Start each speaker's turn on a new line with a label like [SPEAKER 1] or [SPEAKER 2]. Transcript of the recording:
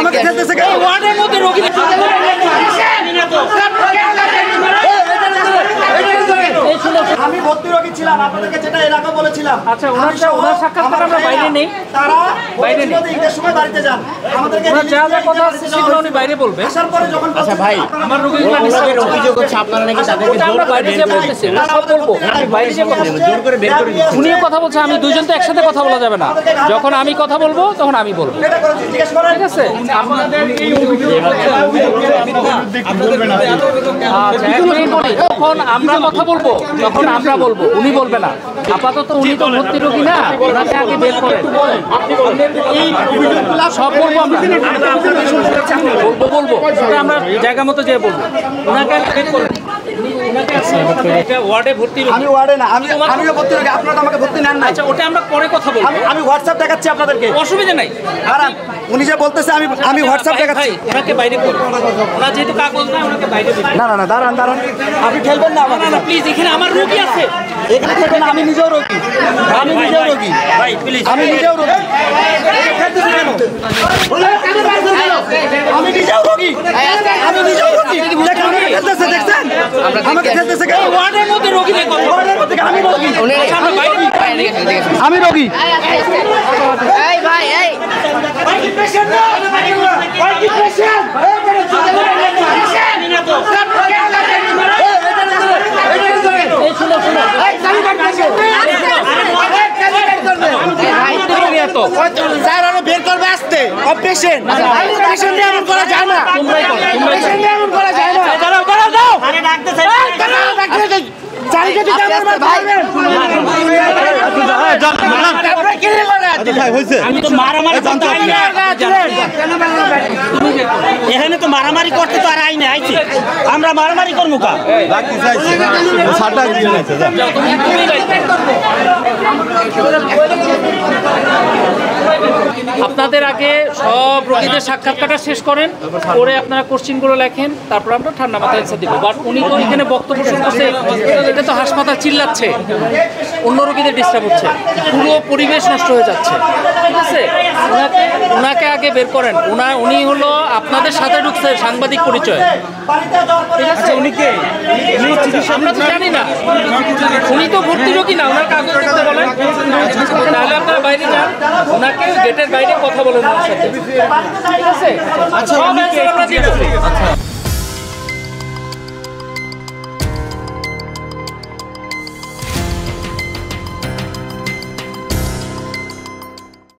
[SPEAKER 1] আমাকে খেলতেছে কেন? ওয়ার্ডের মধ্যে রোগী আমি ভর্তি রোগী ছিলাম, আপনাদেরকে যেটা এর আগে বলেছিলাম।
[SPEAKER 2] আচ্ছা, ওনার সাক্ষাৎকার আমরা বাইরে নেই,
[SPEAKER 1] তারা বাইরে নেই, ঈদের সময় বাড়িতে যান। আমাদেরকে
[SPEAKER 2] যা যা কথা আছে সেগুলো উনি বাইরে বলবে।
[SPEAKER 1] আসার পরে যখন
[SPEAKER 3] আচ্ছা ভাই,
[SPEAKER 2] আমার রোগীগুলো
[SPEAKER 3] ওনাদের অভিযোগ হচ্ছে আপনারা নাকি তাদেরকে জোর করে
[SPEAKER 2] বাইরে যে বলতেছে ওরা সব বলবো, আমি বাইরে যে কথা
[SPEAKER 3] জোর করে বের করে দিচ্ছেন।
[SPEAKER 2] উনিও কথা বলছে, আমি দুইজন তো একসাথে কথা বলা যাবে না। যখন আমি কথা বলবো তখন আমি বলবো,
[SPEAKER 1] এটা করেছি, জিজ্ঞেস করেন।
[SPEAKER 2] ঠিক আছে? আপনাদের এই অভিযোগ আচ্ছা, একটু বলি, যখন আমরা কথা বলবো তখন আমরা বলবো, উনি বলবে না। আপাতত উনি তো ভর্তি রোগী না, ওনাকে আগে বের করেন। সব বলবো আমরা, বলবো সেটা আমরা জায়গা মতো যেয়ে বলবো। ওনাকে আগে বের করেন। ওয়ার্ডে ভর্তি রোগী।
[SPEAKER 1] আমি ওয়ার্ডে না, আমিও ভর্তি রোগী। আপনারা তো আমাকে ভর্তি নেন না।
[SPEAKER 2] আচ্ছা, ওটা আমরা পরে কথা বলবো।
[SPEAKER 1] আমি হোয়াটসঅ্যাপ দেখাচ্ছি আপনাদেরকে,
[SPEAKER 2] অসুবিধা নাই।
[SPEAKER 1] দাঁড়ান, উনি যে বলতেছে আমি হোয়াটসঅ্যাপ দেখাচ্ছি।
[SPEAKER 2] ওনাকে বাইরে করুন, ওরা যেহেতু কাগজ না, ওনাকে বাইরে দিন।
[SPEAKER 1] না না না, দাঁড়ান, আপনি খেলবেন না আমার।
[SPEAKER 2] না প্লিজ, এখানে আমার রোগী আছে।
[SPEAKER 1] এখানে খেলবেন না, আমি নিজেও রোগী। আমি নিজেও রোগী।
[SPEAKER 2] ভাই প্লিজ,
[SPEAKER 1] আমি নিজেও রোগী। খেলতেছি কেন? আমি নিজেও রোগী। আমি নিজেও রোগী। দেখেন আমাকে খেলতেছে, দেখছেন? আমাকে খেলতেছে কেন?
[SPEAKER 2] ওয়ার্ডের মধ্যে রোগী নেই,
[SPEAKER 1] ওয়ার্ডের মধ্যে কেন? আমি রোগী।
[SPEAKER 2] আচ্ছা, আমরা বাইরে
[SPEAKER 1] আমি রোগী।
[SPEAKER 4] এই ভাই, এই
[SPEAKER 1] বের করবে আসতে অপারেশন এমন করা যায় না। এমন করা যায় না।
[SPEAKER 3] আমি তো মারামারি করতে আই না, এখানে তো মারামারি করতে তো আর আই না, আইছি আমরা মারামারি করবো কা?
[SPEAKER 2] আপনাদের আগে সব রোগীদের সাক্ষাৎকারটা শেষ করেন, করে আপনারা কোশ্চিনগুলো লেখেন, তারপর আমরা ঠান্ডা মাথায় অ্যান্সার দিব। বাট উনি তো এখানে বক্তব্য শুনতেছে, এটা তো হাসপাতাল চিল্লাচ্ছে, অন্য রোগীদের ডিস্টার্ব হচ্ছে, পুরো পরিবেশ নষ্ট হয়ে যাচ্ছে। ঠিক আছে, ওনাকে আগে বের করেন। উনি হলো আপনাদের সাথে ঢুকছে সাংবাদিক পরিচয়। ঠিক আছে, আমরা তো জানি না, উনি তো ভর্তি রোগী না, ওনার কাগজ দেখতে বলেন। তাহলে আপনারা বাইরে যান, ওনাকে গেটের বাইরে কথা বলেন ওনার সাথে। ঠিক আছে, সব অ্যান্সার আমরা দিয়ে দেবো।